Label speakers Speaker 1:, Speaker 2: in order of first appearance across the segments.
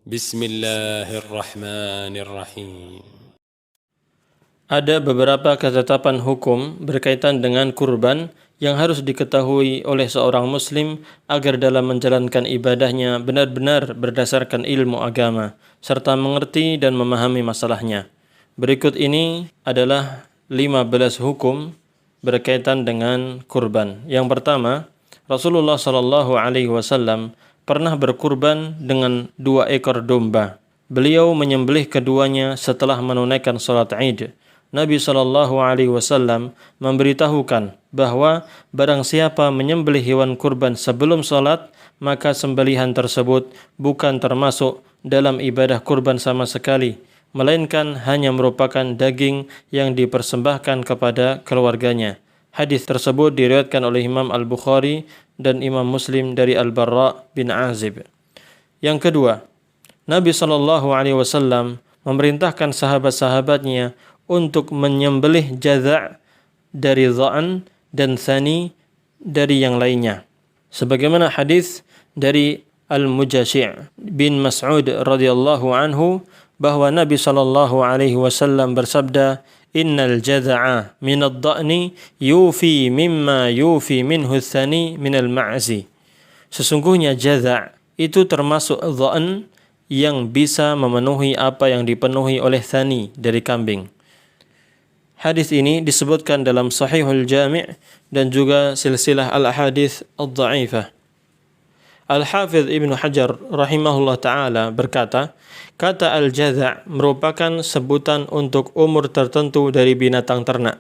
Speaker 1: Bismillahirrahmanirrahim.
Speaker 2: Ada beberapa ketetapan hukum berkaitan dengan kurban yang harus diketahui oleh seorang muslim agar dalam menjalankan ibadahnya benar-benar berdasarkan ilmu agama serta mengerti dan memahami masalahnya. Berikut ini adalah 15 hukum berkaitan dengan kurban. Yang pertama, Rasulullah SAW pernah berkurban dengan 2 ekor domba. Beliau menyembelih keduanya setelah menunaikan salat Id. Nabi SAW memberitahukan bahwa barang siapa menyembelih hewan kurban sebelum salat, maka sembelihan tersebut bukan termasuk dalam ibadah kurban sama sekali, melainkan hanya merupakan daging yang dipersembahkan kepada keluarganya. Hadis tersebut diriwayatkan oleh Imam Al-Bukhari dan Imam Muslim dari Al-Barra bin Azib. Yang kedua, Nabi SAW memerintahkan sahabat-sahabatnya untuk menyembelih jadha' dari dha'an dan thani dari yang lainnya. Sebagaimana hadis dari Al-Mujashi' bin Mas'ud radhiyallahu anhu bahwa Nabi SAW bersabda, Innal jadha'a minad dha'ni yufi mimma yufi minhu thani minal ma'zi. Sesungguhnya jadha' itu termasuk dha'an yang bisa memenuhi apa yang dipenuhi oleh thani dari kambing. Hadis ini disebutkan dalam Sahihul Jami' dan juga silsilah al-ahadits ad-dha'ifah. Al-Hafidh Ibnu Hajar rahimahullah ta'ala berkata, kata al-jadha' merupakan sebutan untuk umur tertentu dari binatang ternak.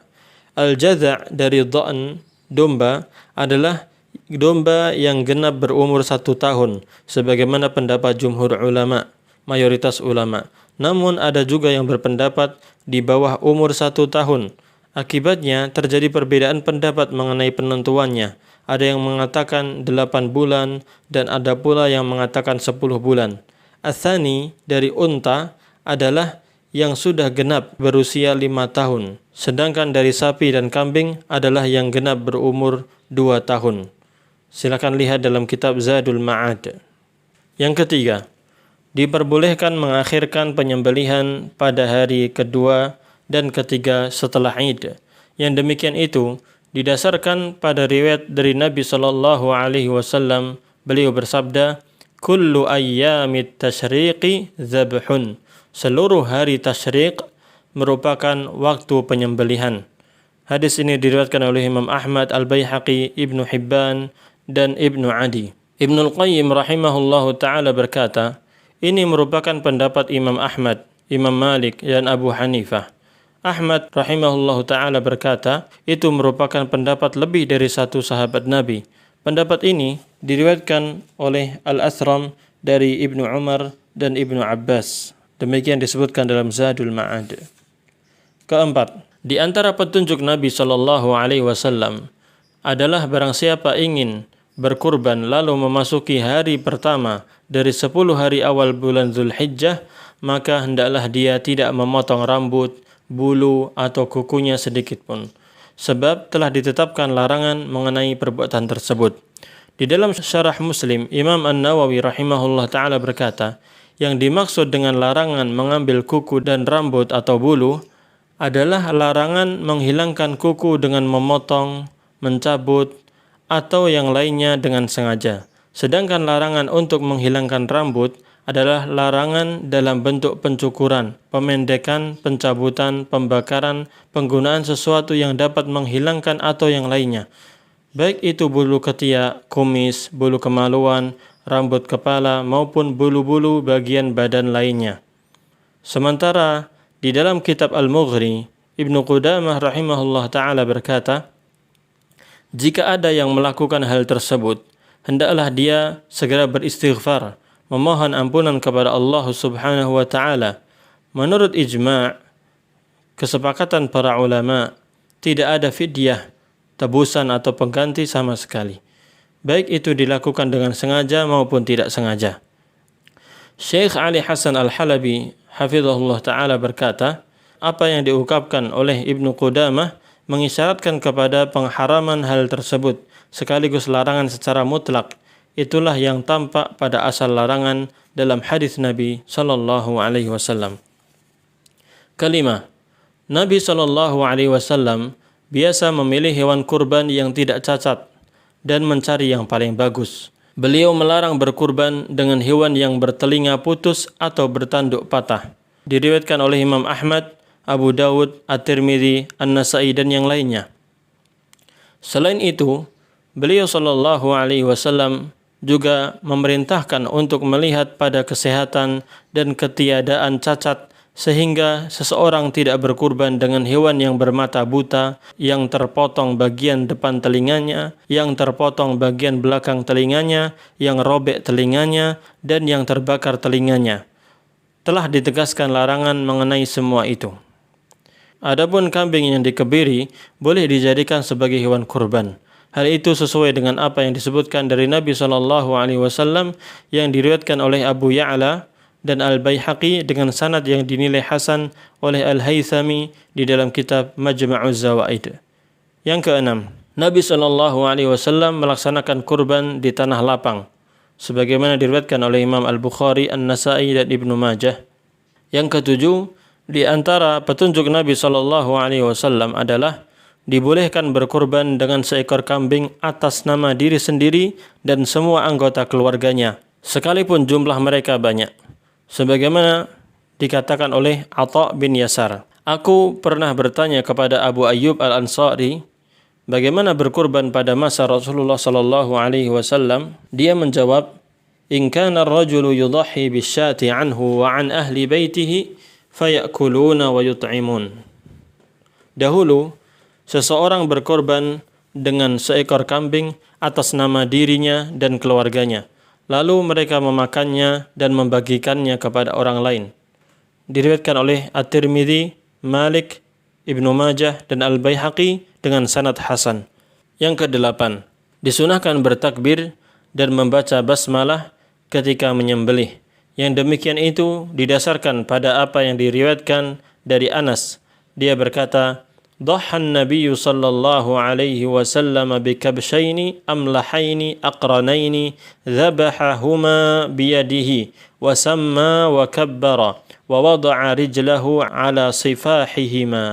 Speaker 2: Al-jadha' dari dha'an, domba, adalah domba yang genap berumur 1 tahun, sebagaimana pendapat jumhur ulama, mayoritas ulama. Namun ada juga yang berpendapat di bawah umur 1 tahun. Akibatnya terjadi perbedaan pendapat mengenai penentuannya. Ada yang mengatakan 8 bulan dan ada pula yang mengatakan 10 bulan. Athani dari unta adalah yang sudah genap berusia 5 tahun. Sedangkan dari sapi dan kambing adalah yang genap berumur 2 tahun. Silakan lihat dalam kitab Zadul Ma'ad. Yang ketiga, diperbolehkan mengakhirkan penyembelihan pada hari kedua dan ketiga setelah Id. Yang demikian itu didasarkan pada riwayat dari Nabi SAW. Beliau bersabda, Kullu ayyamit tashriqi zabhun. Seluruh hari tasyriq merupakan waktu penyembelihan. Hadis ini diriwayatkan oleh Imam Ahmad, Al-Baihaqi, Ibnu Hibban, dan Ibnu Adi. Ibnu Al-Qayyim rahimahullahu ta'ala berkata, ini merupakan pendapat Imam Ahmad, Imam Malik, dan Abu Hanifah. Ahmad rahimahullahu ta'ala berkata, itu merupakan pendapat lebih dari 1 sahabat Nabi. Pendapat ini diriwayatkan oleh Al-Athram dari Ibnu Umar dan Ibnu Abbas. Demikian disebutkan dalam Zadul Ma'ad. Keempat, di antara petunjuk Nabi SAW adalah barang siapa ingin berkurban lalu memasuki hari pertama dari 10 hari awal bulan Dzulhijjah, maka hendaklah dia tidak memotong rambut, bulu atau kukunya sedikit pun, sebab telah ditetapkan larangan mengenai perbuatan tersebut. Di dalam syarah Muslim, Imam An-Nawawi rahimahullah ta'ala berkata, yang dimaksud dengan larangan mengambil kuku dan rambut atau bulu adalah larangan menghilangkan kuku dengan memotong, mencabut, atau yang lainnya dengan sengaja. Sedangkan larangan untuk menghilangkan rambut adalah larangan dalam bentuk pencukuran, pemendekan, pencabutan, pembakaran, penggunaan sesuatu yang dapat menghilangkan atau yang lainnya. Baik itu bulu ketiak, kumis, bulu kemaluan, rambut kepala, maupun bulu-bulu bagian badan lainnya. Sementara di dalam kitab Al-Mughni, Ibnu Qudamah rahimahullah ta'ala berkata, jika ada yang melakukan hal tersebut, hendaklah dia segera beristighfar, memohon ampunan kepada Allah Subhanahu wa ta'ala. Menurut ijma', kesepakatan para ulama, tidak ada fidyah, tebusan atau pengganti sama sekali. Baik itu dilakukan dengan sengaja maupun tidak sengaja. Syekh Ali Hasan Al-Halabi hafizahullah ta'ala berkata, apa yang diungkapkan oleh Ibnu Qudamah mengisyaratkan kepada pengharaman hal tersebut, sekaligus larangan secara mutlak. itulah yang tampak pada asal larangan dalam hadis Nabi sallallahu alaihi wasallam. Kelima, Nabi sallallahu alaihi wasallam biasa memilih hewan kurban yang tidak cacat dan mencari yang paling bagus. Beliau melarang berkurban dengan hewan yang bertelinga putus atau bertanduk patah. Diriwayatkan oleh Imam Ahmad, Abu Dawud, At-Tirmidzi, An-Nasa'i dan yang lainnya. Selain itu, beliau sallallahu alaihi wasallam juga memerintahkan untuk melihat pada kesehatan dan ketiadaan cacat sehingga seseorang tidak berkurban dengan hewan yang bermata buta, yang terpotong bagian depan telinganya, yang terpotong bagian belakang telinganya, yang robek telinganya, dan yang terbakar telinganya. Telah ditegaskan larangan mengenai semua itu. Adapun kambing yang dikebiri boleh dijadikan sebagai hewan kurban. Hal itu sesuai dengan apa yang disebutkan dari Nabi SAW yang diriwayatkan oleh Abu Ya'la dan Al-Baihaqi dengan sanad yang dinilai hasan oleh Al-Haythami di dalam kitab Majma'uz Zawaid. Yang keenam, Nabi SAW melaksanakan kurban di tanah lapang, sebagaimana diriwayatkan oleh Imam Al-Bukhari, An-Nasa'i dan Ibnu Majah. Yang ketujuh, di antara petunjuk Nabi SAW adalah dibolehkan berkurban dengan seekor kambing atas nama diri sendiri dan semua anggota keluarganya, sekalipun jumlah mereka banyak. Sebagaimana dikatakan oleh Atha bin Yasar, aku pernah bertanya kepada Abu Ayyub Al-Ansari, bagaimana berkurban pada masa Rasulullah sallallahu alaihi wasallam? Dia menjawab, "In kana ar-rajulu yudahhi bisyati anhu wa an ahli baitihi fayakuluna wa yut'imun." Dahulu, seseorang berkorban dengan seekor kambing atas nama dirinya dan keluarganya. Lalu mereka memakannya dan membagikannya kepada orang lain. Diriwayatkan oleh At-Tirmidzi, Malik, Ibnu Majah dan Al-Baihaqi dengan sanad hasan. Yang kedelapan, disunahkan bertakbir dan membaca basmalah ketika menyembelih. Yang demikian itu didasarkan pada apa yang diriwayatkan dari Anas. Dia berkata, ضحى النبي صلى الله عليه وسلم بكبشين أملحين أقرنين ذبحهما بيده وسمى وكبر ووضع رجله على صفاحهما.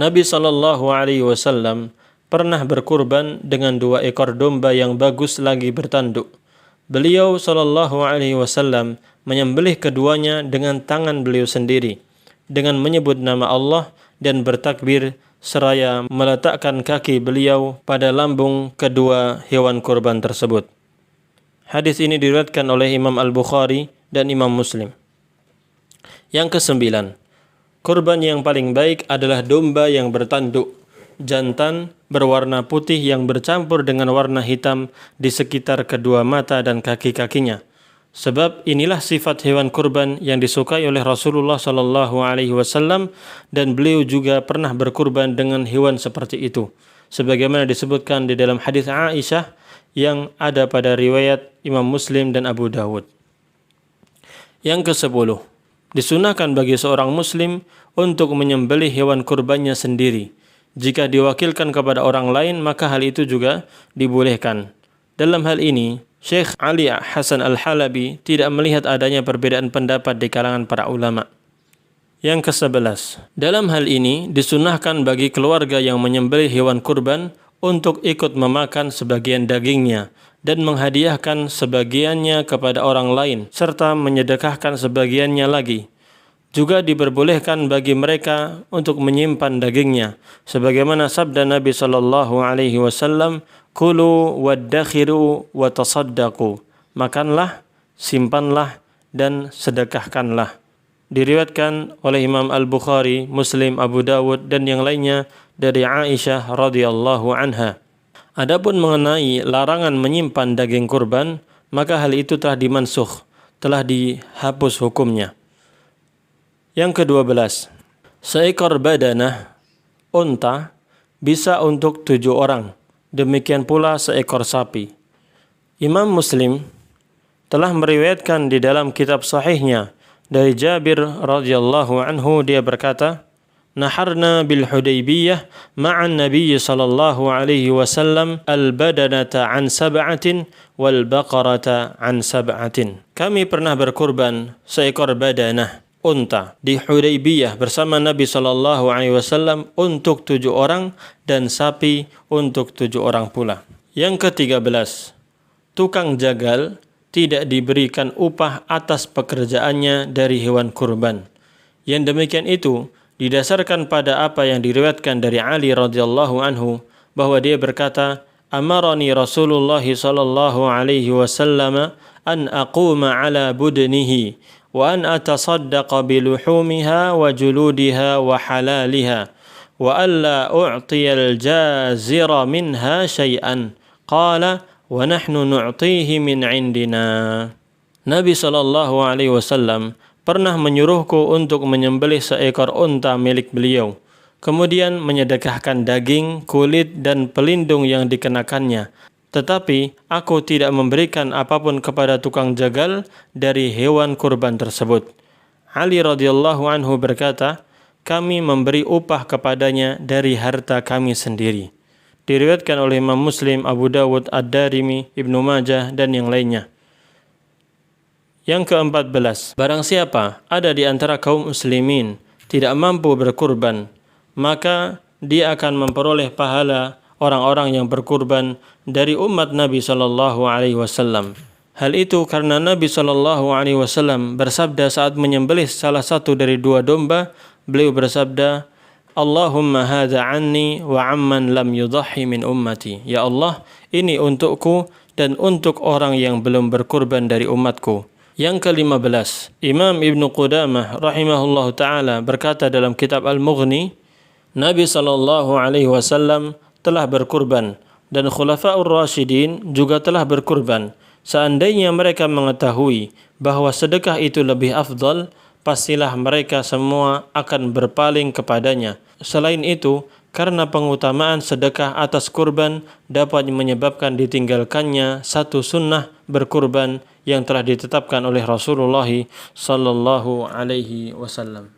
Speaker 2: Nabi sallallahu alaihi wasallam pernah berkurban dengan 2 ekor domba yang bagus lagi bertanduk. Beliau sallallahu alaihi wasallam menyembelih keduanya dengan tangan beliau sendiri dengan menyebut nama Allah dan bertakbir seraya meletakkan kaki beliau pada lambung kedua hewan kurban tersebut. Hadis ini diriwayatkan oleh Imam Al-Bukhari dan Imam Muslim. Yang kesembilan, kurban yang paling baik adalah domba yang bertanduk, jantan, berwarna putih yang bercampur dengan warna hitam di sekitar kedua mata dan kaki-kakinya. Sebab inilah sifat hewan kurban yang disukai oleh Rasulullah sallallahu alaihi wasallam dan beliau juga pernah berkurban dengan hewan seperti itu. Sebagaimana disebutkan di dalam hadis Aisyah yang ada pada riwayat Imam Muslim dan Abu Dawud. Yang ke-10, disunahkan bagi seorang muslim untuk menyembelih hewan kurbannya sendiri. Jika diwakilkan kepada orang lain, maka hal itu juga dibolehkan. Dalam hal ini, Syekh Ali Hasan Al-Halabi tidak melihat adanya perbedaan pendapat di kalangan para ulama. Yang ke-11, dalam hal ini disunahkan bagi keluarga yang menyembelih hewan kurban untuk ikut memakan sebagian dagingnya dan menghadiahkan sebagiannya kepada orang lain serta menyedekahkan sebagiannya lagi. Juga diperbolehkan bagi mereka untuk menyimpan dagingnya, sebagaimana sabda Nabi sallallahu alaihi wasallam, "Kulu waddakhiru wa tasaddaqu." Makanlah, simpanlah dan sedekahkanlah. Diriwayatkan oleh Imam Al-Bukhari, Muslim, Abu Dawud dan yang lainnya dari Aisyah radhiyallahu anha. Adapun mengenai larangan menyimpan daging kurban, maka hal itu telah dimansukh, telah dihapus hukumnya. Yang ke-12, seekor badanah, unta, bisa untuk 7 orang. Demikian pula seekor sapi. Imam Muslim telah meriwayatkan di dalam kitab sahihnya dari Jabir radhiyallahu anhu, dia berkata, naharna bil Hudaybiyah ma'an Nabi sallallahu alaihi wasallam al-badanata an sab'atin wal baqarata an sab'atin. Kami pernah berkurban seekor badanah, unta, di Hudaybiyah bersama Nabi sallallahu alaihi wasallam untuk 7 orang dan sapi untuk 7 orang pula. Yang ke-13, tukang jagal tidak diberikan upah atas pekerjaannya dari hewan kurban. Yang demikian itu didasarkan pada apa yang diriwayatkan dari Ali radhiyallahu anhu bahwa dia berkata, "Amarani Rasulullah sallallahu alaihi wasallam an aquma ala budnihi wa an atasaddaqa bi luhumiha wa juludiha wa halaliha wa alla u'tiyal jazira minha syai'an." Qala wa nahnu nu'tihi min indina. Nabi sallallahu alaihi wasallam pernah menyuruhku untuk menyembelih seekor unta milik beliau, kemudian menyedekahkan daging, kulit dan pelindung yang dikenakannya. Tetapi aku tidak memberikan apapun kepada tukang jagal dari hewan kurban tersebut. Ali radhiyallahu anhu berkata, kami memberi upah kepadanya dari harta kami sendiri. Diriwayatkan oleh Imam Muslim, Abu Dawud, Ad-Darimi, Ibnu Majah, dan yang lainnya. Yang ke-14, barang siapa ada di antara kaum muslimin tidak mampu berkurban, maka dia akan memperoleh pahala orang-orang yang berkurban dari umat Nabi sallallahu alaihi wasallam. Hal itu karena Nabi sallallahu alaihi wasallam bersabda saat menyembelih salah satu dari 2 domba, beliau bersabda, Allahumma hadza anni wa amman lam yudhhi min ummati. Ya Allah, ini untukku dan untuk orang yang belum berkurban dari umatku. Yang ke-15, Imam Ibnu Qudamah rahimahullahu taala berkata dalam kitab Al-Mughni, Nabi sallallahu alaihi wasallam telah berkurban dan Khulafaur Rasyidin juga telah berkurban. Seandainya mereka mengetahui bahwa sedekah itu lebih afdal, pastilah mereka semua akan berpaling kepadanya. Selain itu, karena pengutamaan sedekah atas kurban dapat menyebabkan ditinggalkannya satu sunnah berkurban yang telah ditetapkan oleh Rasulullah sallallahu alaihi wasallam.